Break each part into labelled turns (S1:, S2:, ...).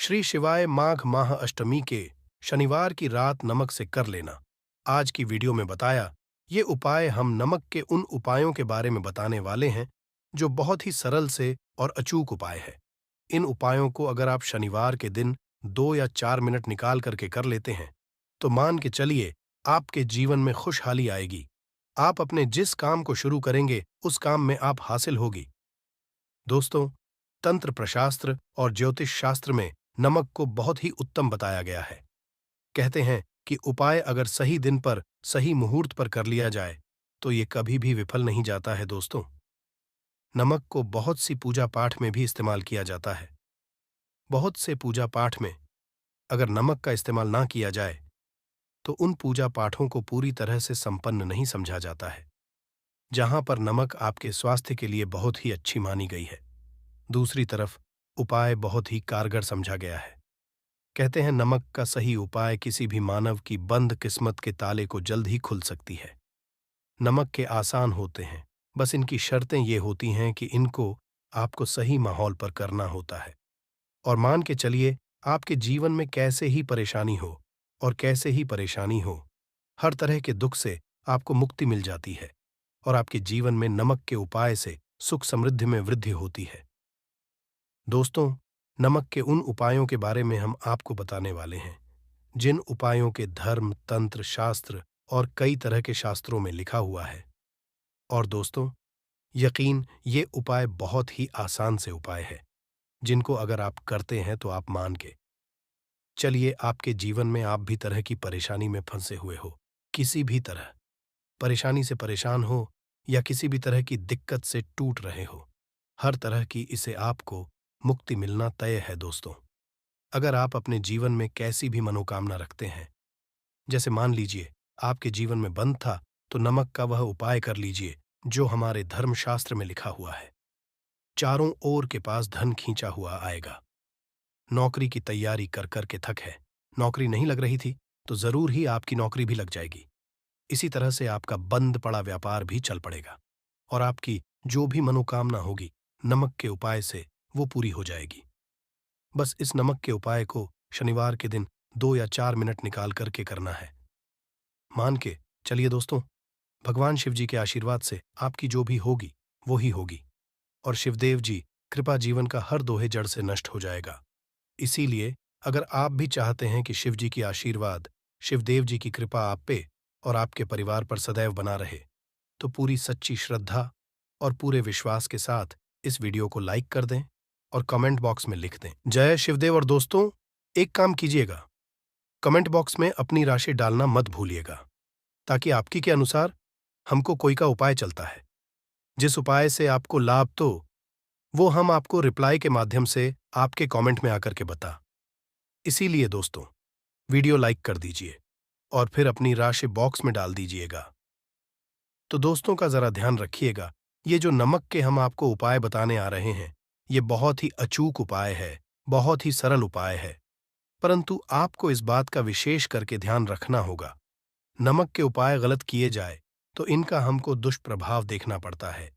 S1: श्री शिवाय माघ माह अष्टमी के शनिवार की रात नमक से कर लेना। आज की वीडियो में बताया ये उपाय हम नमक के उन उपायों के बारे में बताने वाले हैं जो बहुत ही सरल से और अचूक उपाय है। इन उपायों को अगर आप शनिवार के दिन 2 या 4 मिनट निकाल करके कर लेते हैं तो मान के चलिए आपके जीवन में खुशहाली आएगी। आप अपने जिस काम को शुरू करेंगे उस काम में आप हासिल होगी। दोस्तों, तंत्र प्रशास्त्र और ज्योतिष शास्त्र में नमक को बहुत ही उत्तम बताया गया है। कहते हैं कि उपाय अगर सही दिन पर सही मुहूर्त पर कर लिया जाए तो ये कभी भी विफल नहीं जाता है। दोस्तों, नमक को बहुत सी पूजा पाठ में भी इस्तेमाल किया जाता है। बहुत से पूजा पाठ में अगर नमक का इस्तेमाल ना किया जाए तो उन पूजा पाठों को पूरी तरह से संपन्न नहीं समझा जाता है। जहां पर नमक आपके स्वास्थ्य के लिए बहुत ही अच्छी मानी गई है, दूसरी तरफ उपाय बहुत ही कारगर समझा गया है। कहते हैं नमक का सही उपाय किसी भी मानव की बंद किस्मत के ताले को जल्द ही खुल सकती है। नमक के आसान होते हैं, बस इनकी शर्तें ये होती हैं कि इनको आपको सही माहौल पर करना होता है। और मान के चलिए आपके जीवन में कैसे ही परेशानी हो और कैसे ही परेशानी हो, हर तरह के दुख से आपको मुक्ति मिल जाती है और आपके जीवन में नमक के उपाय से सुख समृद्धि में वृद्धि होती है। दोस्तों, नमक के उन उपायों के बारे में हम आपको बताने वाले हैं जिन उपायों के धर्म, तंत्र, शास्त्र और कई तरह के शास्त्रों में लिखा हुआ है। और दोस्तों, यकीन ये उपाय बहुत ही आसान से उपाय है जिनको अगर आप करते हैं तो आप मान के चलिए आपके जीवन में आप भी तरह की परेशानी में फंसे हुए हो, किसी भी तरह परेशानी से परेशान हो या किसी भी तरह की दिक्कत से टूट रहे हो, हर तरह की इसे आपको मुक्ति मिलना तय है। दोस्तों, अगर आप अपने जीवन में कैसी भी मनोकामना रखते हैं, जैसे मान लीजिए आपके जीवन में बंद था तो नमक का वह उपाय कर लीजिए जो हमारे धर्मशास्त्र में लिखा हुआ है। चारों ओर के पास धन खींचा हुआ आएगा। नौकरी की तैयारी कर कर के थक है, नौकरी नहीं लग रही थी तो जरूर ही आपकी नौकरी भी लग जाएगी। इसी तरह से आपका बंद पड़ा व्यापार भी चल पड़ेगा और आपकी जो भी मनोकामना होगी नमक के उपाय से वो पूरी हो जाएगी। बस इस नमक के उपाय को शनिवार के दिन 2 या 4 मिनट निकाल करके करना है। मान के चलिए दोस्तों, भगवान शिव जी के आशीर्वाद से आपकी जो भी होगी वो ही होगी और शिवदेव जी कृपा जीवन का हर दोहे जड़ से नष्ट हो जाएगा। इसीलिए अगर आप भी चाहते हैं कि शिव जी की आशीर्वाद, शिवदेव जी की कृपा आप पे और आपके परिवार पर सदैव बना रहे, तो पूरी सच्ची श्रद्धा और पूरे विश्वास के साथ इस वीडियो को लाइक कर दें और कमेंट बॉक्स में लिख दें जय शिवदेव। और दोस्तों, एक काम कीजिएगा, कमेंट बॉक्स में अपनी राशि डालना मत भूलिएगा ताकि आपकी के अनुसार हमको कोई का उपाय चलता है। जिस उपाय से आपको लाभ तो वो हम आपको रिप्लाई के माध्यम से आपके कमेंट में आकर के बता। इसीलिए दोस्तों, वीडियो लाइक कर दीजिए और फिर अपनी राशि बॉक्स में डाल दीजिएगा। तो दोस्तों का जरा ध्यान रखिएगा, ये जो नमक के हम आपको उपाय बताने आ रहे हैं ये बहुत ही अचूक उपाय है, बहुत ही सरल उपाय है, परंतु आपको इस बात का विशेष करके ध्यान रखना होगा। नमक के उपाय गलत किए जाए तो इनका हमको दुष्प्रभाव देखना पड़ता है,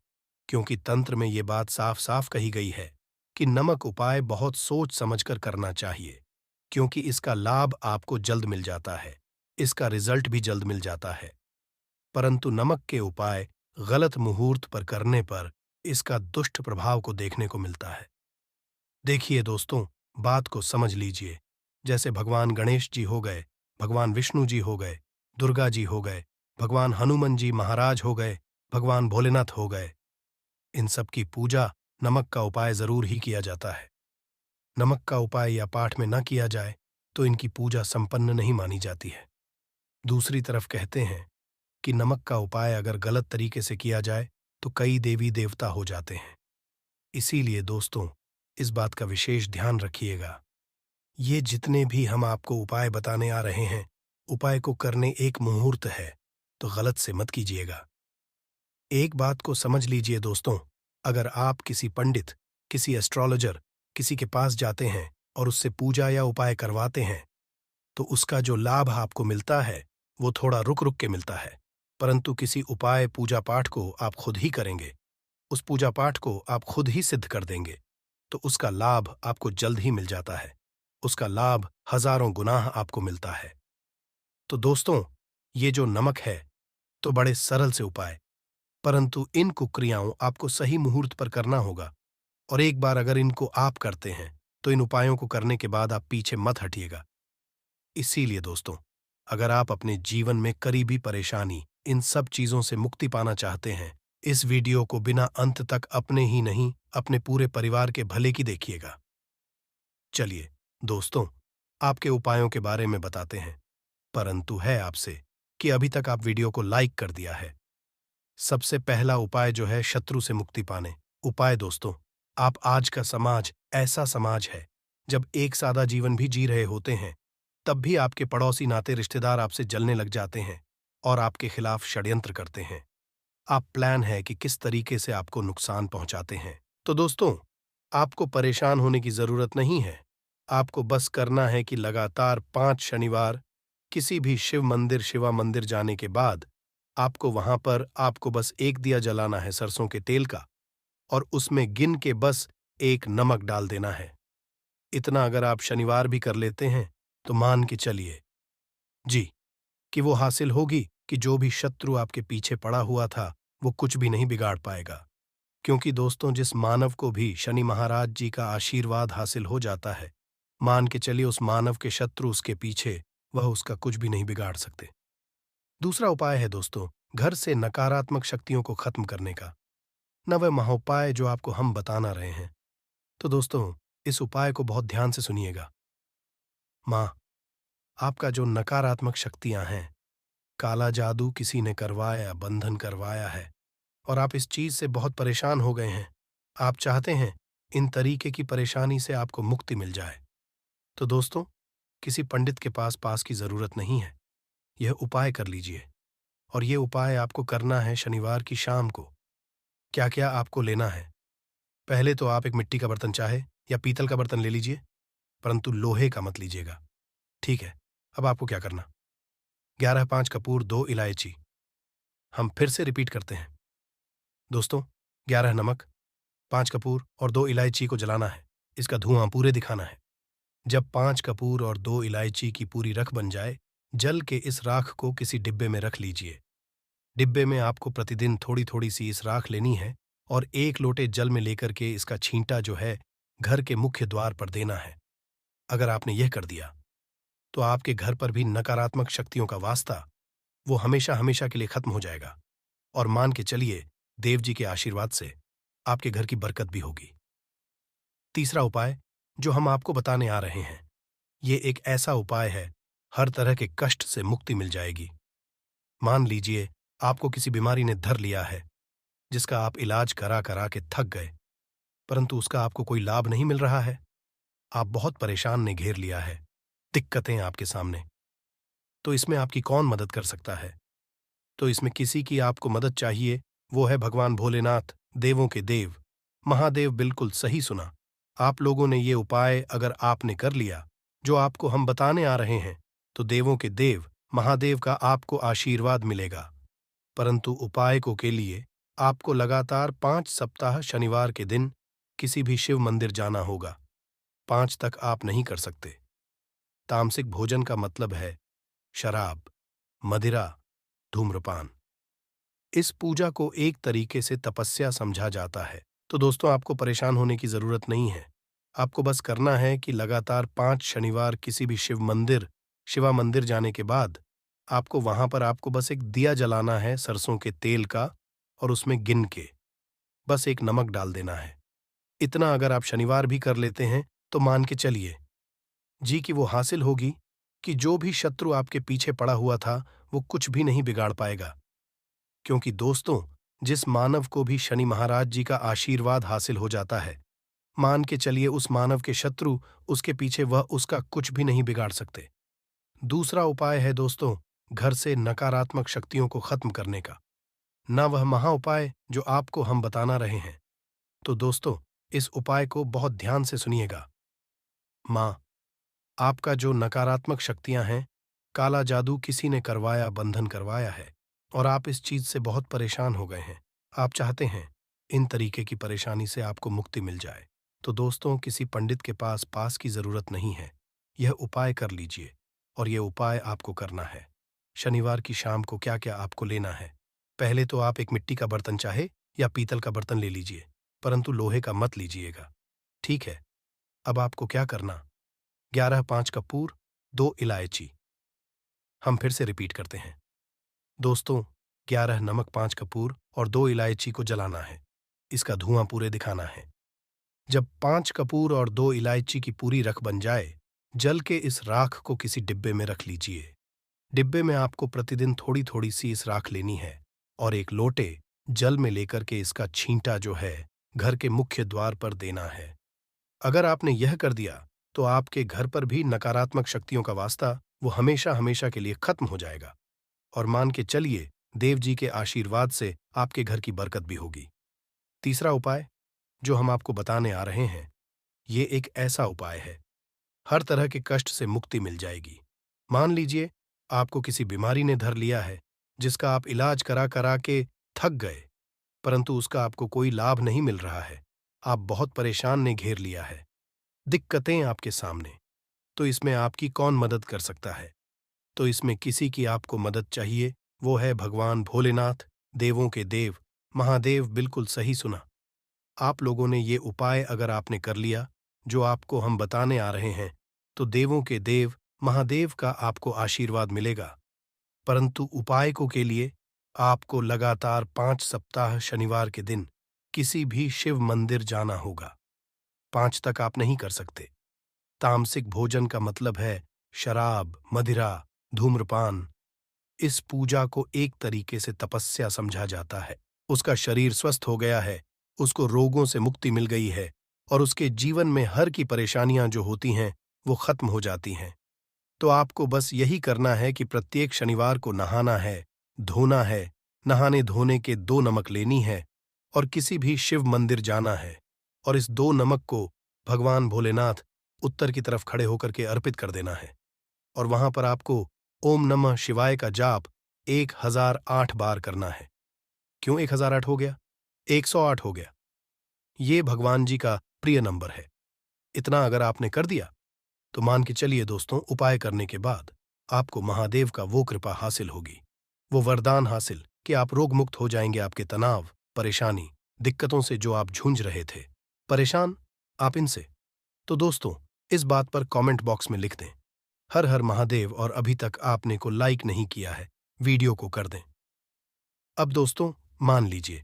S1: क्योंकि तंत्र में ये बात साफ साफ कही गई है कि नमक उपाय बहुत सोच समझकर करना चाहिए, क्योंकि इसका लाभ आपको जल्द मिल जाता है, इसका रिजल्ट भी जल्द मिल जाता है। परंतु नमक के उपाय गलत मुहूर्त पर करने पर इसका दुष्ट प्रभाव को देखने को मिलता है। देखिए दोस्तों, बात को समझ लीजिए। जैसे भगवान गणेश जी हो गए, भगवान विष्णु जी हो गए, दुर्गा जी हो गए, भगवान हनुमान जी महाराज हो गए, भगवान भोलेनाथ हो गए, इन सब की पूजा नमक का उपाय जरूर ही किया जाता है। नमक का उपाय या पाठ में न किया जाए तो इनकी पूजा संपन्न नहीं मानी जाती है। दूसरी तरफ कहते हैं कि नमक का उपाय अगर गलत तरीके से किया जाए तो कई देवी देवता हो जाते हैं। इसीलिए दोस्तों, इस बात का विशेष ध्यान रखिएगा। ये जितने भी हम आपको उपाय बताने आ रहे हैं, उपाय को करने एक मुहूर्त है, तो गलत से मत कीजिएगा। एक बात को समझ लीजिए दोस्तों, अगर आप किसी पंडित, किसी एस्ट्रोलॉजर, किसी के पास जाते हैं और उससे पूजा या उपाय करवाते हैं तो उसका जो लाभ आपको मिलता है वो थोड़ा रुक रुक के मिलता है। परंतु किसी उपाय पूजा पाठ को आप खुद ही करेंगे, उस पूजा पाठ को आप खुद ही सिद्ध कर देंगे तो उसका लाभ आपको जल्द ही मिल जाता है, उसका लाभ हजारों गुना आपको मिलता है। तो दोस्तों, ये जो नमक है, तो बड़े सरल से उपाय, परंतु इन कुक्रियाओं आपको सही मुहूर्त पर करना होगा। और एक बार अगर इनको आप करते हैं, तो इन उपायों को करने के बाद आप पीछे मत हटिएगा। इसीलिए दोस्तों, अगर आप अपने जीवन में करीबी परेशानी, इन सब चीजों से मुक्ति पाना चाहते हैं, इस वीडियो को बिना अंत तक अपने ही नहीं, अपने पूरे परिवार के भले की देखिएगा। चलिए दोस्तों, आपके उपायों के बारे में बताते हैं, परंतु है आपसे कि अभी तक आप वीडियो को लाइक कर दिया है। सबसे पहला उपाय जो है शत्रु से मुक्ति पाने। उपाय दोस्तों, आप आज का समाज ऐसा समाज है, जब एक सादा जीवन भी जी रहे होते हैं, तब भी आपके पड़ोसी नाते रिश्तेदार आपसे जलने लग जाते हैं और आपके खिलाफ षड्यंत्र करते हैं। आप प्लान है कि किस तरीके से आपको नुकसान पहुंचाते हैं। तो दोस्तों, आपको परेशान होने की जरूरत नहीं है। आपको बस करना है कि लगातार 5 शनिवार किसी भी शिव मंदिर, शिवा मंदिर जाने के बाद आपको वहां पर आपको बस एक दिया जलाना है सरसों के तेल का, और उसमें गिन के बस एक नमक डाल देना है। इतना अगर आप शनिवार भी कर लेते हैं, तो मान के चलिए जी कि वो हासिल होगी कि जो भी शत्रु आपके पीछे पड़ा हुआ था, वो कुछ भी नहीं बिगाड़ पाएगा। क्योंकि दोस्तों, जिस मानव को भी शनि महाराज जी का आशीर्वाद हासिल हो जाता है, मान के चलिए उस मानव के शत्रु उसके पीछे, वह उसका कुछ भी नहीं बिगाड़ सकते। दूसरा उपाय है दोस्तों, घर से नकारात्मक शक्तियों को खत्म करने का। न वह महाउपाय जो आपको हम बताना रहे हैं। तो दोस्तों, इस उपाय को बहुत ध्यान से सुनिएगा। माँ, आपका जो नकारात्मक शक्तियां हैं, काला जादू किसी ने करवाया, बंधन करवाया है, और आप इस चीज से बहुत परेशान हो गए हैं। आप चाहते हैं इन तरीके की परेशानी से आपको मुक्ति मिल जाए। तो दोस्तों, किसी पंडित के पास की जरूरत नहीं है। यह उपाय कर लीजिए, और यह उपाय आपको करना है शनिवार की शाम को। क्या क्या आपको लेना है? पहले तो आप एक मिट्टी का बर्तन चाहे या पीतल का बर्तन ले लीजिए, परंतु लोहे का मत लीजिएगा। ठीक है? अब आपको क्या करना? 11 5 कपूर, 2 इलायची। हम फिर से रिपीट करते हैं दोस्तों, 11 नमक, 5 कपूर और 2 इलायची को जलाना है। इसका धुआं पूरे दिखाना है। जब 5 कपूर और 2 इलायची की पूरी रख बन जाए, जल के इस राख को किसी डिब्बे में रख लीजिए। डिब्बे में आपको प्रतिदिन थोड़ी थोड़ी सी इस राख लेनी है, और 1 लोटे जल में लेकर के इसका छींटा जो है घर के मुख्य द्वार पर देना है। अगर आपने यह कर दिया, तो आपके घर पर भी नकारात्मक शक्तियों का वास्ता वो हमेशा हमेशा के लिए खत्म हो जाएगा, और मान के चलिए देव जी के आशीर्वाद से आपके घर की बरकत भी होगी। तीसरा उपाय जो हम आपको बताने आ रहे हैं, ये एक ऐसा उपाय है, हर तरह के कष्ट से मुक्ति मिल जाएगी। मान लीजिए आपको किसी बीमारी ने धर लिया है, जिसका आप इलाज करा करा के थक गए, परंतु उसका आपको कोई लाभ नहीं मिल रहा है। आप बहुत परेशान ने घेर लिया है, दिक्कतें आपके सामने। तो इसमें आपकी कौन मदद कर सकता है? तो इसमें किसी की आपको मदद चाहिए, वो है भगवान भोलेनाथ, देवों के देव महादेव। बिल्कुल सही सुना। आप लोगों ने ये उपाय अगर आपने कर लिया, जो आपको हम बताने आ रहे हैं, तो देवों के देव महादेव का आपको आशीर्वाद मिलेगा। परंतु उपाय को के लिए आपको लगातार 5 सप्ताह शनिवार के दिन किसी भी शिव मंदिर जाना होगा। 5 तक आप नहीं कर सकते। तामसिक भोजन का मतलब है शराब, मदिरा, धूम्रपान। इस पूजा को एक तरीके से तपस्या समझा जाता है। तो दोस्तों, आपको परेशान होने की जरूरत नहीं है। आपको बस करना है कि लगातार 5 शनिवार किसी भी शिव मंदिर, शिवा मंदिर जाने के बाद आपको वहां पर आपको बस एक दिया जलाना है सरसों के तेल का, और उसमें गिन के बस एक नमक डाल देना है। इतना अगर आप शनिवार भी कर लेते हैं, तो मान के चलिए जी कि वो हासिल होगी कि जो भी शत्रु आपके पीछे पड़ा हुआ था, वो कुछ भी नहीं बिगाड़ पाएगा। क्योंकि दोस्तों, जिस मानव को भी शनि महाराज जी का आशीर्वाद हासिल हो जाता है, मान के चलिए उस मानव के शत्रु उसके पीछे वह उसका कुछ भी नहीं बिगाड़ सकते। दूसरा उपाय है दोस्तों, घर से नकारात्मक शक्तियों को खत्म करने का। ना वह महा उपाय जो आपको हम बताना रहे हैं। तो दोस्तों, इस उपाय को बहुत ध्यान से सुनिएगा। माँ, आपका जो नकारात्मक शक्तियां हैं, काला जादू किसी ने करवाया, बंधन करवाया है, और आप इस चीज से बहुत परेशान हो गए हैं। आप चाहते हैं इन तरीके की परेशानी से आपको मुक्ति मिल जाए। तो दोस्तों, किसी पंडित के पास की जरूरत नहीं है। यह उपाय कर लीजिए। और यह उपाय आपको करना है। शनिवार की शाम को क्या क्या आपको लेना है? पहले तो आप एक मिट्टी का बर्तन चाहे या पीतल का बर्तन ले लीजिए, परंतु लोहे का मत लीजिएगा। ठीक है। अब आपको क्या करना? 11 5 कपूर, 2 इलायची। हम फिर से रिपीट करते हैं। दोस्तों, 11 नमक, 5 कपूर और 2 इलायची को जलाना है। इसका धुआं पूरे दिखाना है। जब 5 कपूर और 2 इलायची की पूरी रख बन जाए, जल के इस राख को किसी डिब्बे में रख लीजिए। डिब्बे में आपको प्रतिदिन थोड़ी थोड़ी सी इस राख लेनी है और एक लोटे जल में लेकर के इसका छींटा जो है घर के मुख्य द्वार पर देना है। अगर आपने यह कर दिया तो आपके घर पर भी नकारात्मक शक्तियों का वास्ता वो हमेशा हमेशा के लिए खत्म हो जाएगा। और मान के चलिए देव जी के आशीर्वाद से आपके घर की बरकत भी होगी। तीसरा उपाय जो हम आपको बताने आ रहे हैं, ये एक ऐसा उपाय है, हर तरह के कष्ट से मुक्ति मिल जाएगी। मान लीजिए आपको किसी बीमारी ने धर लिया है, जिसका आप इलाज करा करा के थक गए, परंतु उसका आपको कोई लाभ नहीं मिल रहा है। आप बहुत परेशान ने घेर लिया है, दिक्कतें आपके सामने। तो इसमें आपकी कौन मदद कर सकता है? तो इसमें किसी की आपको मदद चाहिए, वो है भगवान भोलेनाथ, देवों के देव, महादेव। बिल्कुल सही सुना। आप लोगों ने ये उपाय अगर आपने कर लिया, जो आपको हम बताने आ रहे हैं, तो देवों के देव, महादेव का आपको आशीर्वाद मिलेगा। परंतु उपाय को के लिए आपको लगातार 5 सप्ताह शनिवार के दिन किसी भी शिव मंदिर जाना होगा। 5 तक आप नहीं कर सकते। तामसिक भोजन का मतलब है शराब, मदिरा, धूम्रपान। इस पूजा को एक तरीके से तपस्या समझा जाता है। उसका शरीर स्वस्थ हो गया है, उसको रोगों से मुक्ति मिल गई है और उसके जीवन में हर की परेशानियां जो होती हैं वो खत्म हो जाती हैं। तो आपको बस यही करना है कि प्रत्येक शनिवार को नहाना है, धोना है, नहाने धोने के 2 नमक लेनी है और किसी भी शिव मंदिर जाना है और इस 2 नमक को भगवान भोलेनाथ उत्तर की तरफ खड़े होकर के अर्पित कर देना है। और वहां पर आपको ओम नमः शिवाय का जाप 1008 बार करना है। क्यों 1008 हो गया? 108 हो गया। ये भगवान जी का प्रिय नंबर है। इतना अगर आपने कर दिया तो मान के चलिए दोस्तों, उपाय करने के बाद आपको महादेव का वो कृपा हासिल होगी, वो वरदान हासिल कि आप रोग मुक्त हो जाएंगे। आपके तनाव, परेशानी, दिक्कतों से जो आप झूंझ रहे थे, परेशान आप इनसे। तो दोस्तों, इस बात पर कमेंट बॉक्स में लिख दें हर हर महादेव, और अभी तक आपने को लाइक नहीं किया है, वीडियो को कर दें। अब दोस्तों, मान लीजिए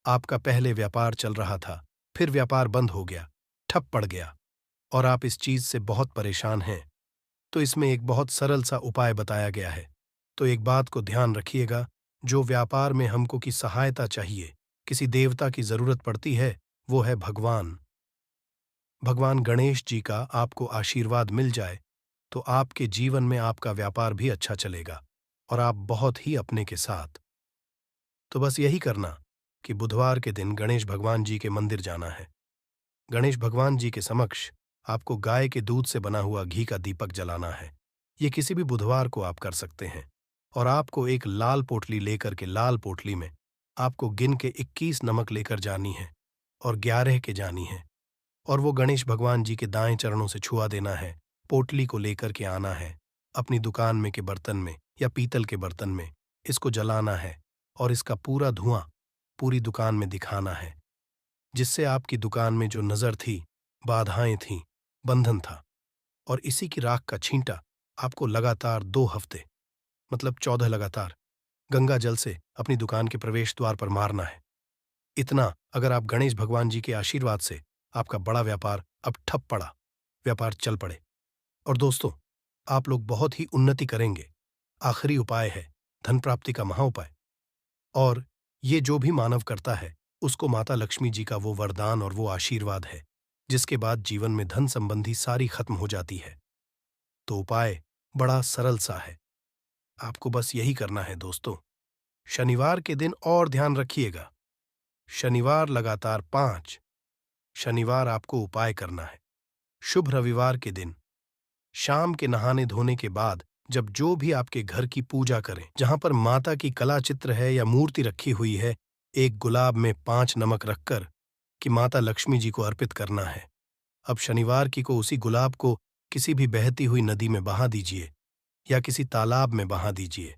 S1: आपका पहले व्यापार चल रहा था, फिर व्यापार बंद हो गया, ठप पड़ गया और आप इस चीज से बहुत परेशान हैं। तो इसमें एक बहुत सरल सा उपाय बताया गया है। तो एक बात को ध्यान रखिएगा, जो व्यापार में हमको की सहायता चाहिए, किसी देवता की जरूरत पड़ती है, वो है भगवान। भगवान गणेश जी का आपको आशीर्वाद मिल जाए तो आपके जीवन में आपका व्यापार भी अच्छा चलेगा और आप बहुत ही अपने के साथ। तो बस यही करना कि बुधवार के दिन गणेश भगवान जी के मंदिर जाना है। गणेश भगवान जी के समक्ष आपको गाय के दूध से बना हुआ घी का दीपक जलाना है। ये किसी भी बुधवार को आप कर सकते हैं। और आपको एक लाल पोटली लेकर के, लाल पोटली में आपको गिन के 21 नमक लेकर जानी है और 11 के जानी है और वो गणेश भगवान जी के दाएं चरणों से छुआ देना है। पोटली को लेकर के आना है, अपनी दुकान में के बर्तन में या पीतल के बर्तन में इसको जलाना है और इसका पूरा धुआं पूरी दुकान में दिखाना है, जिससे आपकी दुकान में जो नजर थी, बाधाएं थीं, बंधन था। और इसी की राख का छींटा आपको लगातार 2 हफ्ते, मतलब 14 लगातार गंगा जल से अपनी दुकान के प्रवेश द्वार पर मारना है। इतना अगर आप गणेश भगवान जी के आशीर्वाद से आपका बड़ा व्यापार अब ठप पड़ा, व्यापार चल पड़े और दोस्तों, आप लोग बहुत ही उन्नति करेंगे। आखिरी उपाय है धन प्राप्ति का महाउपाय। और ये जो भी मानव करता है, उसको माता लक्ष्मी जी का वो वरदान और वो आशीर्वाद है, जिसके बाद जीवन में धन संबंधी सारी खत्म हो जाती है। तो उपाय बड़ा सरल सा है, आपको बस यही करना है दोस्तों। शनिवार के दिन और ध्यान रखिएगा, शनिवार लगातार 5 शनिवार आपको उपाय करना है। शुभ रविवार के दिन शाम के नहाने धोने के बाद जब जो भी आपके घर की पूजा करें, जहां पर माता की कला चित्र है या मूर्ति रखी हुई है, एक गुलाब में 5 नमक रखकर कि माता लक्ष्मी जी को अर्पित करना है। अब शनिवार की को उसी गुलाब को किसी भी बहती हुई नदी में बहा दीजिए या किसी तालाब में बहा दीजिए।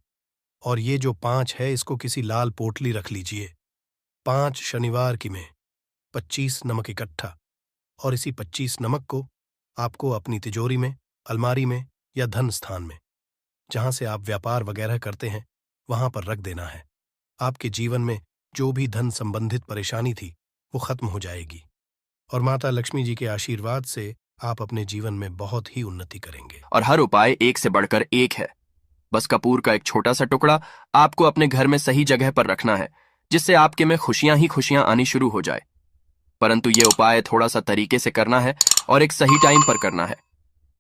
S1: और ये जो 5 है इसको किसी लाल पोटली रख लीजिए। 5 शनिवार की में 25 नमक इकट्ठा, और इसी 25 नमक को आपको अपनी तिजोरी में, अलमारी में या धन स्थान में, जहां से आप व्यापार वगैरह करते हैं, वहां पर रख देना है। आपके जीवन में जो भी धन संबंधित परेशानी थी वो खत्म हो जाएगी, और माता लक्ष्मी जी के आशीर्वाद से आप अपने जीवन में बहुत ही उन्नति करेंगे।
S2: और हर उपाय एक से बढ़कर एक है। बस कपूर का एक छोटा सा टुकड़ा आपको अपने घर में सही जगह पर रखना है, जिससे आपके में खुशियां ही खुशियां आनी शुरू हो जाए। परंतु यह उपाय थोड़ा सा तरीके से करना है और एक सही टाइम पर करना है।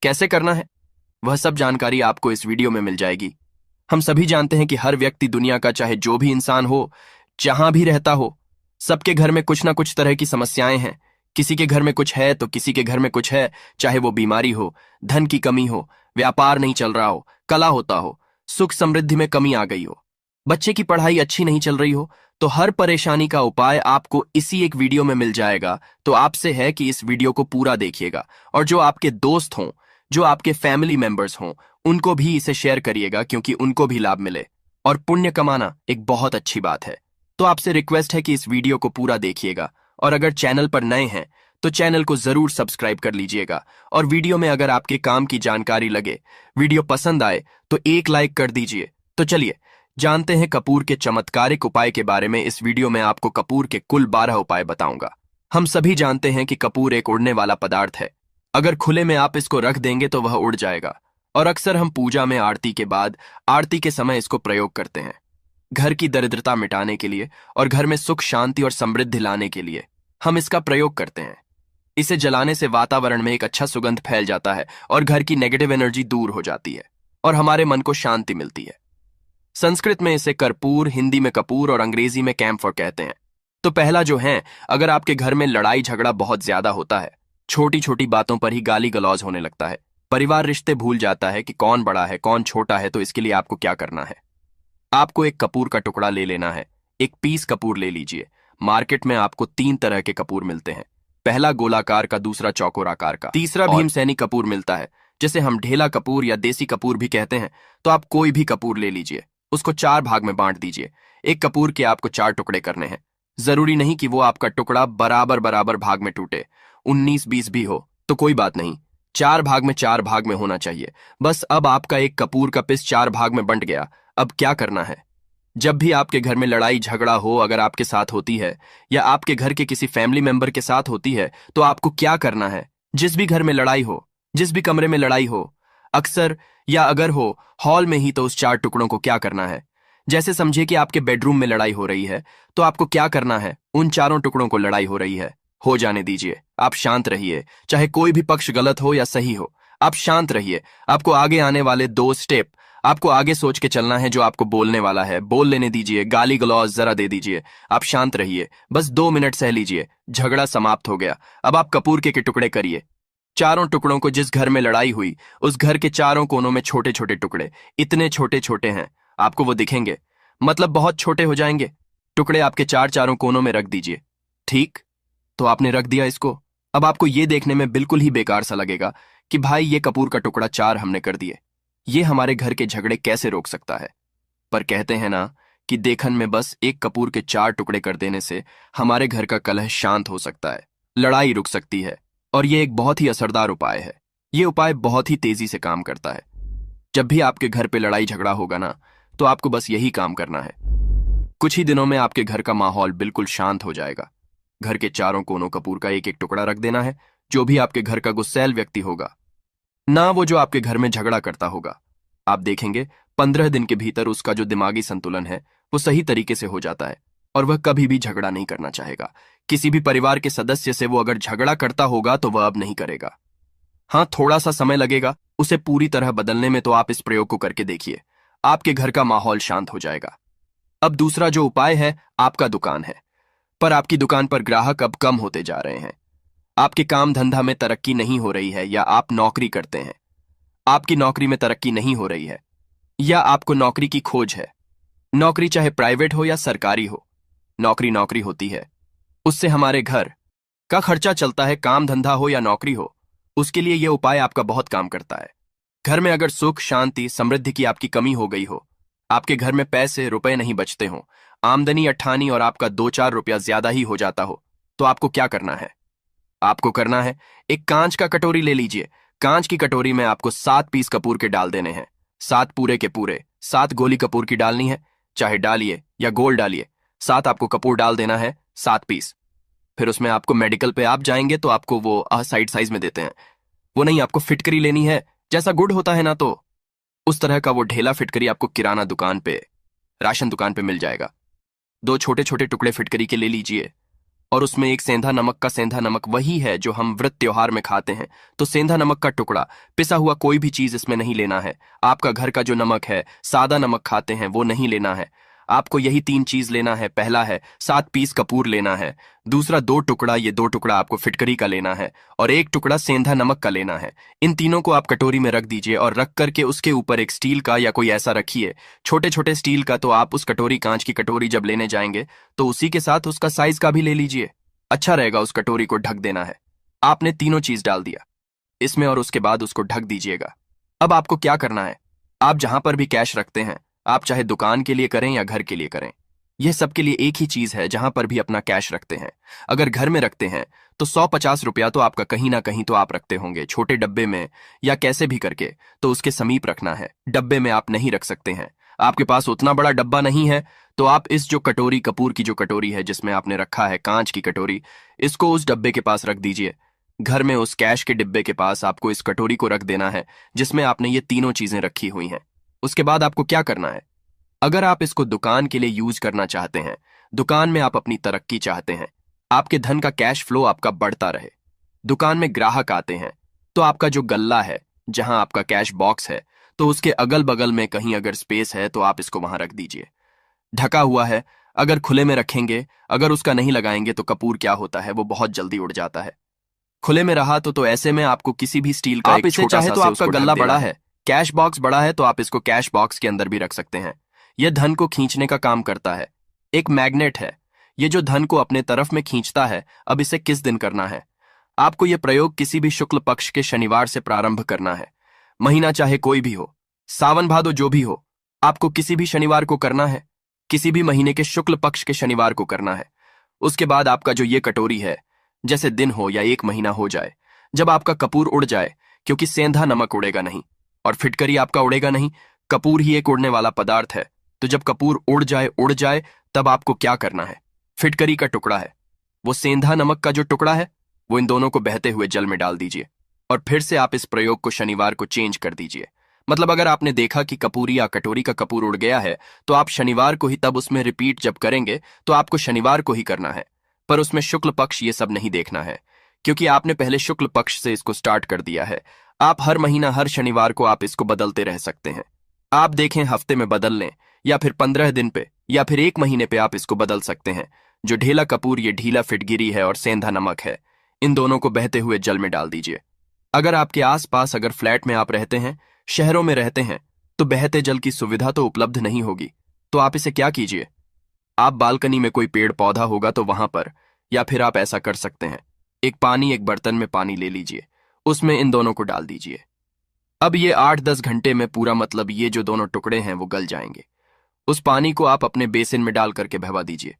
S2: कैसे करना है, वह सब जानकारी आपको इस वीडियो में मिल जाएगी। हम सभी जानते हैं कि हर व्यक्ति दुनिया का चाहे जो भी इंसान हो, जहां भी रहता हो, सबके घर में कुछ ना कुछ तरह की समस्याएं हैं। किसी के घर में कुछ है तो किसी के घर में कुछ है, चाहे वो बीमारी हो, धन की कमी हो, व्यापार नहीं चल रहा हो, कला होता हो, सुख समृद्धि में कमी आ गई हो, बच्चे की पढ़ाई अच्छी नहीं चल रही हो। तो हर परेशानी का उपाय आपको इसी एक वीडियो में मिल जाएगा। तो आपसे है कि इस वीडियो को पूरा देखिएगा, और जो आपके दोस्त हों, जो आपके फैमिली मेंबर्स हों, उनको भी इसे शेयर करिएगा, क्योंकि उनको भी लाभ मिले। और पुण्य कमाना एक बहुत अच्छी बात है। तो आपसे रिक्वेस्ट है कि इस वीडियो को पूरा देखिएगा, और अगर चैनल पर नए हैं तो चैनल को जरूर सब्सक्राइब कर लीजिएगा। और वीडियो में अगर आपके काम की जानकारी लगे, वीडियो पसंद आए तो एक लाइक कर दीजिए। तो चलिए जानते हैं कपूर के चमत्कारिक उपाय के बारे में। इस वीडियो में आपको कपूर के कुल 12 उपाय बताऊंगा। हम सभी जानते हैं कि कपूर एक उड़ने वाला पदार्थ है। अगर खुले में आप इसको रख देंगे तो वह उड़ जाएगा, और अक्सर हम पूजा में आरती के बाद, आरती के समय इसको प्रयोग करते हैं, घर की दरिद्रता मिटाने के लिए और घर में सुख शांति और समृद्धि लाने के लिए हम इसका प्रयोग करते हैं। इसे जलाने से वातावरण में एक अच्छा सुगंध फैल जाता है और घर की नेगेटिव एनर्जी दूर हो जाती है और हमारे मन को शांति मिलती है। संस्कृत में इसे कर्पूर, हिंदी में कपूर और अंग्रेजी में कैम्फर कहते हैं। तो पहला जो है, अगर आपके घर में लड़ाई झगड़ा बहुत ज्यादा होता है, छोटी छोटी बातों पर ही गाली गलौज होने लगता है, परिवार रिश्ते भूल जाता है कि कौन बड़ा है कौन छोटा है, तो इसके लिए आपको क्या करना है, आपको एक कपूर का टुकड़ा ले लेना है। एक पीस कपूर ले लीजिए। मार्केट में आपको 3 तरह के कपूर मिलते हैं। पहला गोलाकार का, दूसरा चौकोर आकार का, तीसरा भीमसेनी कपूर मिलता है, जिसे हम ढेला कपूर या देसी कपूर भी कहते हैं। तो आप कोई भी कपूर ले लीजिए, उसको 4 भाग में बांट दीजिए। एक कपूर के आपको 4 टुकड़े करने हैं। जरूरी नहीं कि वो आपका टुकड़ा बराबर बराबर भाग में टूटे, 19-20 भी हो तो कोई बात नहीं, 4 भाग में होना चाहिए बस। अब आपका एक कपूर का पीस 4 भाग में बंट गया। अब क्या करना है, जब भी आपके घर में लड़ाई झगड़ा हो, अगर आपके साथ होती है या आपके घर के किसी फैमिली मेंबर के साथ होती है, तो आपको क्या करना है, जिस भी घर में लड़ाई हो, जिस भी कमरे में लड़ाई हो, अक्सर या अगर हो हॉल में ही, तो उस 4 टुकड़ों को क्या करना है, जैसे समझिए कि आपके बेडरूम में लड़ाई हो रही है, तो आपको क्या करना है, उन 4 टुकड़ों को लड़ाई हो रही है, हो जाने दीजिए। आप शांत रहिए, चाहे कोई भी पक्ष गलत हो या सही हो, आप शांत रहिए। आपको आगे आने वाले 2 स्टेप आपको आगे सोच के चलना है। जो आपको बोलने वाला है बोल लेने दीजिए, गाली गलौज जरा दे दीजिए। आप शांत रहिए, बस 2 मिनट सह लीजिए, झगड़ा समाप्त हो गया। अब आप कपूर के टुकड़े करिए। 4 टुकड़ों को, जिस घर में लड़ाई हुई उस घर के 4 कोनों में छोटे छोटे टुकड़े, इतने छोटे छोटे हैं आपको वो दिखेंगे, मतलब बहुत छोटे हो जाएंगे। टुकड़े आपके 4 कोनों में रख दीजिए। ठीक, तो आपने रख दिया इसको। अब आपको ये देखने में बिल्कुल ही बेकार सा लगेगा कि भाई ये कपूर का टुकड़ा 4 हमने कर दिए, ये हमारे घर के झगड़े कैसे रोक सकता है। पर कहते हैं ना कि देखन में बस एक कपूर के 4 टुकड़े कर देने से हमारे घर का कलह शांत हो सकता है, लड़ाई रुक सकती है। और ये एक बहुत ही असरदार उपाय है। ये उपाय बहुत ही तेजी से काम करता है। जब भी आपके घर पे लड़ाई झगड़ा होगा ना, तो आपको बस यही काम करना है। कुछ ही दिनों में आपके घर का माहौल बिल्कुल शांत हो जाएगा। घर के 4 कोनों कपूर का एक टुकड़ा रख देना है। जो भी आपके घर का गुस्सैल व्यक्ति होगा ना, वो जो आपके घर में झगड़ा करता होगा, आप देखेंगे 15 दिन के भीतर उसका जो दिमागी संतुलन है वो सही तरीके से हो जाता है, और वह कभी भी झगड़ा नहीं करना चाहेगा। किसी भी परिवार के सदस्य से वो अगर झगड़ा करता होगा तो वह अब नहीं करेगा। हाँ, थोड़ा सा समय लगेगा उसे पूरी तरह बदलने में, तो आप इस प्रयोग को करके देखिए, आपके घर का माहौल शांत हो जाएगा। अब दूसरा जो उपाय है, आपका दुकान है, पर आपकी दुकान पर ग्राहक अब कम होते जा रहे हैं। आपके काम धंधा में तरक्की नहीं हो रही है, या आप नौकरी करते हैं, आपकी नौकरी में तरक्की नहीं हो रही है, या आपको नौकरी की खोज है। नौकरी चाहे प्राइवेट हो या सरकारी हो, नौकरी नौकरी होती है, उससे हमारे घर का खर्चा चलता है। काम धंधा हो या नौकरी हो, उसके लिए यह उपाय आपका बहुत काम करता है। घर में अगर सुख, शांति, समृद्धि की आपकी कमी हो गई हो, आपके घर में पैसे रुपए नहीं बचते हो, आमदनी अट्ठानी और आपका 2-4 रुपया ज्यादा ही हो जाता हो, तो आपको क्या करना है? आपको करना है, एक कांच का कटोरी ले लीजिए। कांच की कटोरी में आपको 7 पीस कपूर के डाल देने हैं। 7 पूरे के पूरे, 7 गोली कपूर की डालनी है, चाहे डालिए या गोल डालिए। 7 आपको कपूर डाल देना है, 7 पीस। फिर उसमें आपको मेडिकल पे आप जाएंगे तो आपको वो साइड साइज में देते हैं, वो नहीं, आपको फिटकरी लेनी है। जैसा गुड़ होता है ना, तो उस तरह का वो ढेला फिटकरी आपको किराना दुकान पे, राशन दुकान पे मिल जाएगा। 2 छोटे छोटे टुकड़े फिटकरी के ले लीजिए और उसमें एक सेंधा नमक का, सेंधा नमक वही है जो हम व्रत त्योहार में खाते हैं, तो सेंधा नमक का टुकड़ा, पिसा हुआ कोई भी चीज इसमें नहीं लेना है। आपका घर का जो नमक है, सादा नमक खाते हैं, वो नहीं लेना है। आपको यही 3 चीज लेना है। पहला है 7 पीस कपूर लेना है, दूसरा 2 टुकड़ा, ये 2 टुकड़ा आपको फिटकरी का लेना है, और 1 टुकड़ा सेंधा नमक का लेना है। इन तीनों को आप कटोरी में रख दीजिए और रख करके उसके ऊपर एक स्टील का या कोई ऐसा रखिए, छोटे छोटे स्टील का। तो आप उस कटोरी, कांच की कटोरी जब लेने जाएंगे तो उसी के साथ उसका साइज का भी ले लीजिए। अच्छा रहेगा, उस कटोरी को ढक देना है। आपने तीनों चीज डाल दिया इसमें और उसके बाद उसको ढक दीजिएगा। अब आपको क्या करना है, आप जहां पर भी कैश रखते हैं, आप चाहे दुकान के लिए करें या घर के लिए करें, यह सबके लिए एक ही चीज है। जहां पर भी अपना कैश रखते हैं, अगर घर में रखते हैं तो 150 रुपया तो आपका कहीं ना कहीं तो आप रखते होंगे, छोटे डब्बे में या कैसे भी करके, तो उसके समीप रखना है। डब्बे में आप नहीं रख सकते हैं, आपके पास उतना बड़ा डब्बा नहीं है, तो आप इस जो कटोरी, कपूर की जो कटोरी है जिसमें आपने रखा है कांच की कटोरी, इसको उस डब्बे के पास रख दीजिए। घर में उस कैश के डिब्बे के पास आपको इस कटोरी को रख देना है जिसमें आपने ये तीनों चीजें रखी हुई हैं। उसके बाद आपको क्या करना है, अगर आप इसको दुकान के लिए यूज करना चाहते हैं, दुकान में आप अपनी तरक्की चाहते हैं, आपके धन का कैश फ्लो आपका बढ़ता रहे, दुकान में ग्राहक आते हैं, तो आपका जो गल्ला है, जहां आपका कैश बॉक्स है, तो उसके अगल बगल में कहीं अगर स्पेस है तो आप इसको वहां रख दीजिए। ढका हुआ है, अगर खुले में रखेंगे, अगर उसका नहीं लगाएंगे तो कपूर क्या होता है, वो बहुत जल्दी उड़ जाता है। खुले में रहा तो ऐसे में आपको किसी भी स्टील का
S3: आप
S2: एक
S3: इसे
S2: छोटा
S3: चाहे
S2: सा
S3: तो
S2: से
S3: आपका
S2: उसको ढक
S3: गल्ला
S2: देना
S3: बड़ा
S2: है। कैश बॉक्स बड़ा है तो आप इसको कैश बॉक्स के अंदर भी रख सकते हैं। यह धन को खींचने का काम करता है, एक मैग्नेट है, ये जो धन को अपने तरफ में खींचता है। अब इसे किस दिन करना है, आपको यह प्रयोग किसी भी शुक्ल पक्ष के शनिवार से प्रारंभ करना है। महीना चाहे कोई भी हो, सावन भादो जो भी हो, आपको किसी भी शनिवार को करना है, किसी भी महीने के शुक्ल पक्ष के शनिवार को करना है। उसके बाद आपका जो ये कटोरी है, जैसे दिन हो या 1 महीना हो जाए, जब आपका कपूर उड़ जाए, क्योंकि सेंधा नमक उड़ेगा नहीं और फिटकरी आपका उड़ेगा नहीं, कपूर ही एक उड़ने वाला पदार्थ है, तो जब कपूर उड़ जाए तब आपको क्या करना है, फिटकरी का टुकड़ा है, वो सेंधा नमक का जो टुकड़ा है, वो इन दोनों को बहते हुए जल में डाल दीजिए और फिर से आप इस प्रयोग को शनिवार को चेंज कर दीजिए। मतलब अगर आपने देखा कि कपूरी या कटोरी का कपूर उड़ गया है, तो आप शनिवार को ही तब उसमें रिपीट जब करेंगे तो आपको शनिवार को ही करना है, पर उसमें शुक्ल पक्ष ये सब नहीं देखना है, क्योंकि आपने पहले शुक्ल पक्ष से इसको स्टार्ट कर दिया है। आप हर महीना, हर शनिवार को आप इसको बदलते रह सकते हैं। आप देखें, हफ्ते में बदल लें या फिर 15 दिन पे या फिर 1 महीने पे आप इसको बदल सकते हैं। जो ढीला कपूर, ये ढीला फिटगिरी है और सेंधा नमक है, इन दोनों को बहते हुए जल में डाल दीजिए। अगर आपके आसपास, अगर फ्लैट में आप रहते हैं, शहरों में रहते हैं, तो बहते जल की सुविधा तो उपलब्ध नहीं होगी, तो आप इसे क्या कीजिए, आप बालकनी में कोई पेड़ पौधा होगा तो वहां पर, या फिर आप ऐसा कर सकते हैं, एक बर्तन में पानी ले लीजिए, उसमें इन दोनों को डाल दीजिए। अब ये 8-10 घंटे में पूरा, मतलब ये जो दोनों टुकड़े हैं वो गल जाएंगे। उस पानी को आप अपने बेसिन में डाल करके बहवा दीजिए।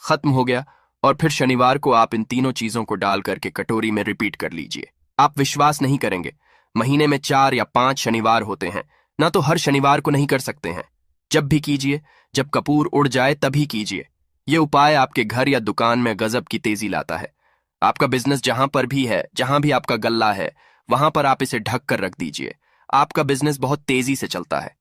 S2: खत्म हो गया। और फिर शनिवार को आप इन तीनों चीजों को डाल करके कटोरी में रिपीट कर लीजिए। आप विश्वास नहीं करेंगे, महीने में 4 या 5 शनिवार होते हैं ना, तो हर शनिवार को नहीं कर सकते हैं, जब भी कीजिए, जब कपूर उड़ जाए तभी कीजिए। यह उपाय आपके घर या दुकान में गजब की तेजी लाता है। आपका बिजनेस जहां पर भी है, जहां भी आपका गल्ला है, वहां पर आप इसे ढक कर रख दीजिए। आपका बिजनेस बहुत तेजी से चलता है।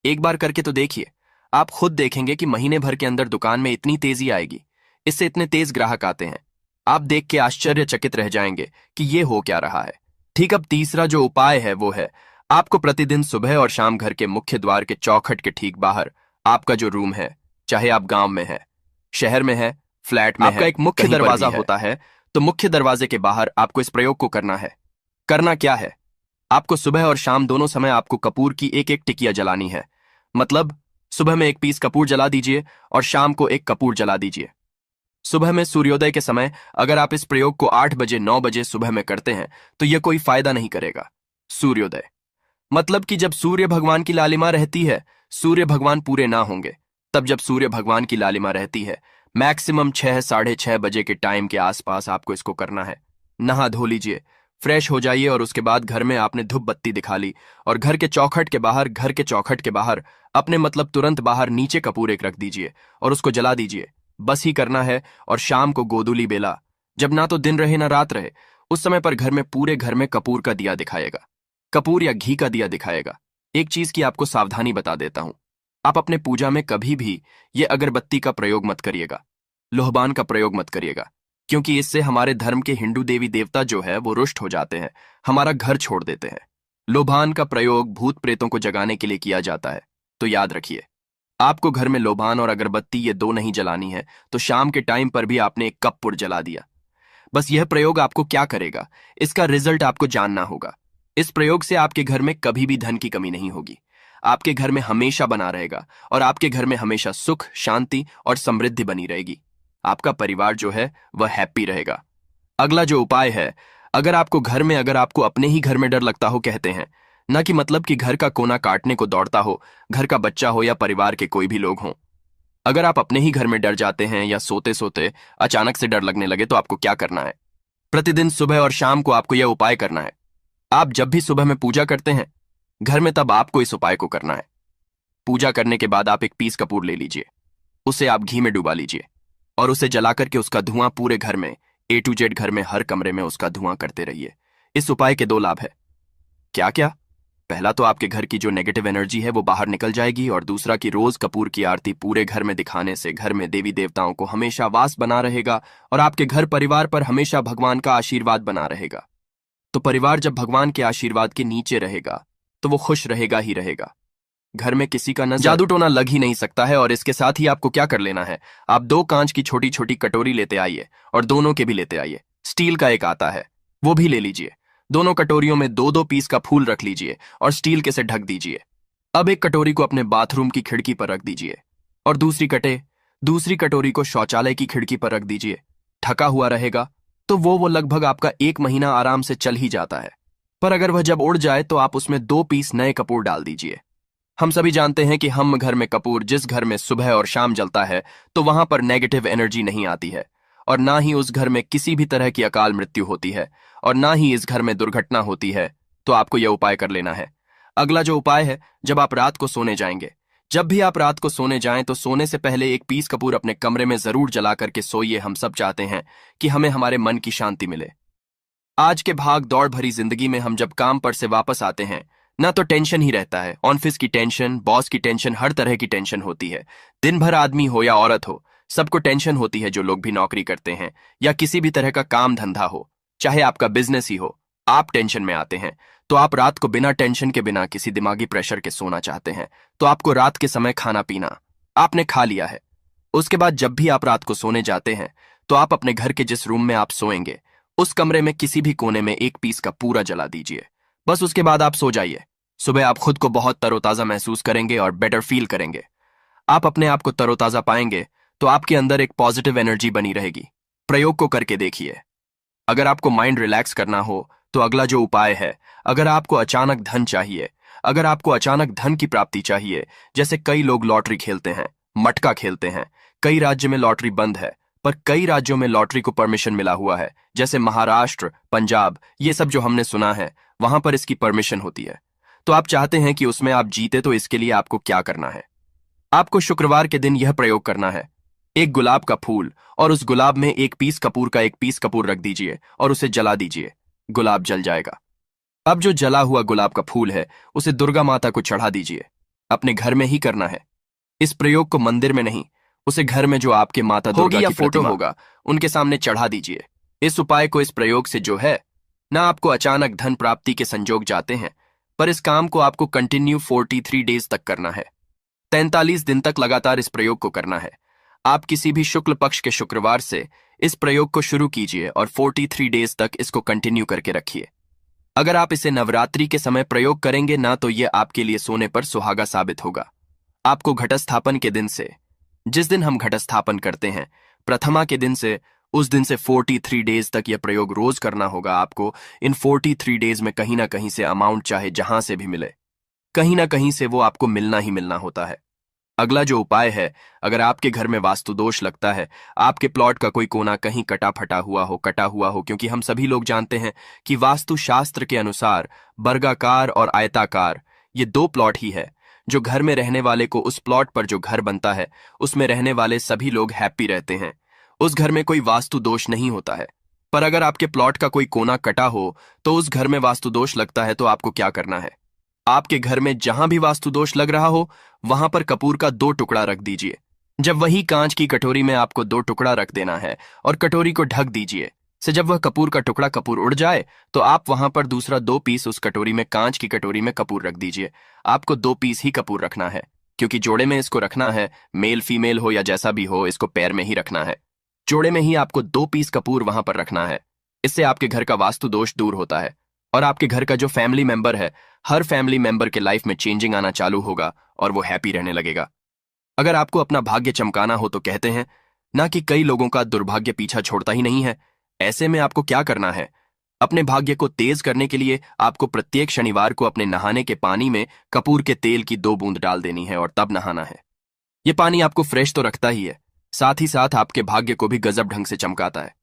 S2: एक बार करके तो देखिए, आप खुद देखेंगे कि महीने भर के अंदर दुकान में इतनी तेजी आएगी, इससे इतने तेज ग्राहक आते हैं, आप देख के आश्चर्यचकित रह जाएंगे कि ये हो क्या रहा है। ठीक, अब तीसरा जो उपाय है वो है, आपको प्रतिदिन सुबह और शाम घर के मुख्य द्वार के चौखट के ठीक बाहर आपका जो रूम है, चाहे आप गांव में है, शहर में है, फ्लैट में आपका
S3: है,
S2: एक मुख्य
S3: कहीं पर भी
S2: दरवाजा
S3: है,
S2: होता है, तो मुख्य दरवाजे के बाहर आपको इस प्रयोग को करना है। करना क्या है, आपको सुबह और शाम दोनों समय आपको कपूर की एक एक टिकिया जलानी है। मतलब सुबह में 1 पीस कपूर जला दीजिए और शाम को 1 कपूर जला दीजिए। सुबह में सूर्योदय के समय अगर आप इस प्रयोग को 8 बजे 9 बजे सुबह में करते हैं तो यह कोई फायदा नहीं करेगा। सूर्योदय मतलब कि जब सूर्य भगवान की लालिमा रहती है, सूर्य भगवान पूरे ना होंगे, तब जब सूर्य भगवान की लालिमा रहती है, मैक्सिमम 6 साढ़े 6 बजे के टाइम के आसपास आपको इसको करना है। नहा धो लीजिए, फ्रेश हो जाइए और उसके बाद घर में आपने धूप बत्ती दिखा ली और घर के चौखट के बाहर अपने मतलब तुरंत बाहर नीचे कपूर एक रख दीजिए और उसको जला दीजिए। बस ही करना है। और शाम को गोधूली बेला, जब ना तो दिन रहे ना रात रहे, उस समय पर घर में पूरे घर में कपूर का दिया दिखाएगा, कपूर या घी का दिया दिखाएगा। एक चीज की आपको सावधानी बता देता हूं, आप अपने पूजा में कभी भी ये अगरबत्ती का प्रयोग मत करिएगा, लोहबान का प्रयोग मत करिएगा, क्योंकि इससे हमारे धर्म के हिंदू देवी देवता जो है वो रुष्ट हो जाते हैं, हमारा घर छोड़ देते हैं। लोबान का प्रयोग भूत प्रेतों को जगाने के लिए किया जाता है। तो याद रखिए, आपको घर में लोबान और अगरबत्ती ये दो नहीं जलानी है, तो शाम के टाइम पर भी आपने एक कपूर जला दिया। बस यह प्रयोग आपको क्या करेगा, इसका रिजल्ट आपको जानना होगा। इस प्रयोग से आपके घर में कभी भी धन की कमी नहीं होगी, आपके घर में हमेशा बना रहेगा और आपके घर में हमेशा सुख, शांति और समृद्धि बनी रहेगी। आपका परिवार जो है वह हैप्पी रहेगा। अगला जो उपाय है, अगर आपको अपने ही घर में डर लगता हो, कहते हैं ना कि मतलब कि घर का कोना काटने को दौड़ता हो, घर का बच्चा हो या परिवार के कोई भी लोग हों, अगर आप अपने ही घर में डर जाते हैं या सोते सोते अचानक से डर लगने लगे, तो आपको क्या करना है? प्रतिदिन सुबह और शाम को आपको यह उपाय करना है। आप जब भी सुबह में पूजा करते हैं घर में, तब आपको इस उपाय को करना है। पूजा करने के बाद आप एक पीस कपूर ले लीजिए, उसे आप घी में डुबा लीजिए और उसे जलाकर के उसका धुआं पूरे घर में A to Z घर में हर कमरे में उसका धुआं करते रहिए। इस उपाय के 2 लाभ है। क्या क्या? पहला तो आपके घर की जो नेगेटिव एनर्जी है वो बाहर निकल जाएगी, और दूसरा कि रोज कपूर की आरती पूरे घर में दिखाने से घर में देवी देवताओं को हमेशा वास बना रहेगा और आपके घर परिवार पर हमेशा भगवान का आशीर्वाद बना रहेगा। तो परिवार जब भगवान के आशीर्वाद के नीचे रहेगा तो वो खुश रहेगा ही रहेगा। घर में किसी का नजर जादू टोना लग ही नहीं सकता है। और इसके साथ ही आपको क्या कर लेना है, आप 2 कांच की छोटी छोटी कटोरी लेते आइए और दोनों के भी लेते आइए। स्टील का एक आता है, वो भी ले लीजिए। दोनों कटोरियों में 2-2 पीस का फूल रख लीजिए और स्टील के से ढक दीजिए। अब एक कटोरी को अपने बाथरूम की खिड़की पर रख दीजिए और दूसरी कटोरी को शौचालय की खिड़की पर रख दीजिए। ढका हुआ रहेगा तो वो लगभग आपका 1 महीना आराम से चल ही जाता है। पर अगर वह जब उड़ जाए तो आप उसमें 2 पीस नए कपूर डाल दीजिए। हम सभी जानते हैं कि हम घर में कपूर जिस घर में सुबह और शाम जलता है तो वहां पर नेगेटिव एनर्जी नहीं आती है, और ना ही उस घर में किसी भी तरह की अकाल मृत्यु होती है, और ना ही इस घर में दुर्घटना होती है। तो आपको यह उपाय कर लेना है। अगला जो उपाय है, जब आप रात को सोने जाएंगे, जब भी आप रात को सोने जाएं तो सोने से पहले एक पीस कपूर अपने कमरे में जरूर जला करके सोइए। हम सब चाहते हैं कि हमें हमारे मन की शांति मिले। आज के भाग दौड़ भरी जिंदगी में हम जब काम पर से वापस आते हैं ना तो टेंशन ही रहता है, ऑफिस की टेंशन, बॉस की टेंशन, हर तरह की टेंशन होती है। दिन भर आदमी हो या औरत हो, सबको टेंशन होती है। जो लोग भी नौकरी करते हैं या किसी भी तरह का काम धंधा हो, चाहे आपका बिजनेस ही हो, आप टेंशन में आते हैं। तो आप रात को बिना टेंशन के, बिना किसी दिमागी प्रेशर के सोना चाहते हैं। तो आपको रात के समय खाना पीना आपने खा लिया है। उसके बाद जब भी आप रात को सोने जाते हैं तो आप अपने घर के जिस रूम में आप सोएंगे उस कमरे में किसी भी कोने में 1 पीस का पूरा जला दीजिए। बस उसके बाद आप सो जाइए। सुबह आप खुद को बहुत तरोताजा महसूस करेंगे और बेटर फील करेंगे। आप अपने आप को तरोताजा पाएंगे तो आपके अंदर एक पॉजिटिव एनर्जी बनी रहेगी। प्रयोग को करके देखिए। अगर आपको माइंड रिलैक्स करना हो तो अगला जो उपाय है, अगर आपको अचानक धन चाहिए, अगर आपको अचानक धन की प्राप्ति चाहिए, जैसे कई लोग लॉटरी खेलते हैं, मटका खेलते हैं। कई राज्य में लॉटरी बंद है, पर कई राज्यों में लॉटरी को परमिशन मिला हुआ है, जैसे महाराष्ट्र, पंजाब, ये सब जो हमने सुना है, वहां पर इसकी परमिशन होती है। तो आप चाहते हैं कि उसमें आप जीते, तो इसके लिए आपको क्या करना है? आपको शुक्रवार के दिन यह प्रयोग करना है। एक गुलाब का फूल और उस गुलाब में 1 पीस कपूर का 1 पीस कपूर रख दीजिए और उसे जला दीजिए। गुलाब जल जाएगा। अब जो जला हुआ गुलाब का फूल है उसे दुर्गा माता को चढ़ा दीजिए। अपने घर में ही करना है। इस प्रयोग को मंदिर में नहीं, उसे घर में जो आपके माता दुर्गा की फोटो होगा उनके सामने चढ़ा दीजिए। इस उपाय को, इस प्रयोग से जो है ना, आपको अचानक धन प्राप्ति के संजोग जाते हैं, पर इस काम को आपको कंटिन्यू 43 डेज तक करना है। 43 दिन तक लगातार इस प्रयोग को करना है। आप किसी भी शुक्ल पक्ष के शुक्रवार से इस प्रयोग को शुरू कीजिए और 43 डेज तक इसको कंटिन्यू करके रखिए। अगर आप इसे नवरात्रि के समय प्रयोग करेंगे ना, तो यह आपके लिए सोने पर सुहागा साबित होगा। आपको घटस्थापन के दिन से, जिस दिन हम घटस्थापन करते हैं, प्रथमा के दिन से उस दिन से 43 डेज तक यह प्रयोग रोज करना होगा आपको। इन 43 डेज में कहीं ना कहीं से अमाउंट चाहे जहां से भी मिले, कहीं ना कहीं से वो आपको मिलना ही मिलना होता है। अगला जो उपाय है, अगर आपके घर में वास्तु दोष लगता है, आपके प्लॉट का कोई कोना कहीं कटा हुआ हो, क्योंकि हम सभी लोग जानते हैं कि वास्तु शास्त्र के अनुसार वर्गाकार और आयताकार ये दो प्लॉट ही है जो घर में रहने वाले को, उस प्लॉट पर जो घर बनता है उसमें रहने वाले सभी लोग हैप्पी रहते हैं, उस घर में कोई वास्तु दोष नहीं होता है। पर अगर आपके प्लॉट का कोई कोना कटा हो तो उस घर में वास्तु दोष लगता है। तो आपको क्या करना है, आपके घर में जहां भी वास्तु दोष लग रहा हो वहां पर कपूर का 2 टुकड़ा रख दीजिए। जब वही कांच की कटोरी में आपको 2 टुकड़ा रख देना है और कटोरी को ढक दीजिए। से जब वह कपूर का टुकड़ा कपूर उड़ जाए तो आप वहां पर दूसरा 2 पीस उस कटोरी में, कांच की कटोरी में कपूर रख दीजिए। आपको 2 पीस ही कपूर रखना है, क्योंकि जोड़े में इसको रखना है, मेल फीमेल हो या जैसा भी हो, इसको पैर में ही रखना है। जोड़े में ही आपको 2 पीस कपूर वहां पर रखना है। इससे आपके घर का वास्तु दोष दूर होता है और आपके घर का जो फैमिली मेंबर है, हर फैमिली मेंबर के लाइफ में चेंजिंग आना चालू होगा और वो हैप्पी रहने लगेगा। अगर आपको अपना भाग्य चमकाना हो तो कहते हैं ना कि कई लोगों का दुर्भाग्य पीछा छोड़ता ही नहीं है। ऐसे में आपको क्या करना है, अपने भाग्य को तेज करने के लिए आपको प्रत्येक शनिवार को अपने नहाने के पानी में कपूर के तेल की 2 बूंद डाल देनी है और तब नहाना है। ये पानी आपको फ्रेश तो रखता ही है, साथ ही साथ आपके भाग्य को भी गजब ढंग से चमकाता है।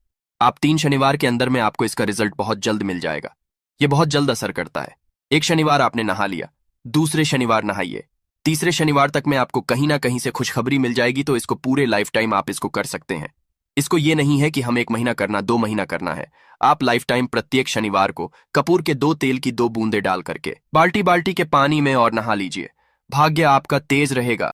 S2: आप 3 शनिवार के अंदर में आपको इसका रिजल्ट बहुत जल्द मिल जाएगा। ये बहुत जल्द असर करता है। एक शनिवार आपने नहा लिया, दूसरे शनिवार नहाइए, तीसरे शनिवार तक में आपको कहीं ना कहीं से खुशखबरी मिल जाएगी। तो इसको पूरे लाइफ टाइम आप इसको कर सकते हैं। इसको ये नहीं है कि हम 1 महीना करना, 2 महीना करना है। आप लाइफ टाइम प्रत्येक शनिवार को कपूर के 2 तेल की 2 बूंदे डाल करके बाल्टी बाल्टी के पानी में और नहा लीजिए। भाग्य आपका तेज रहेगा।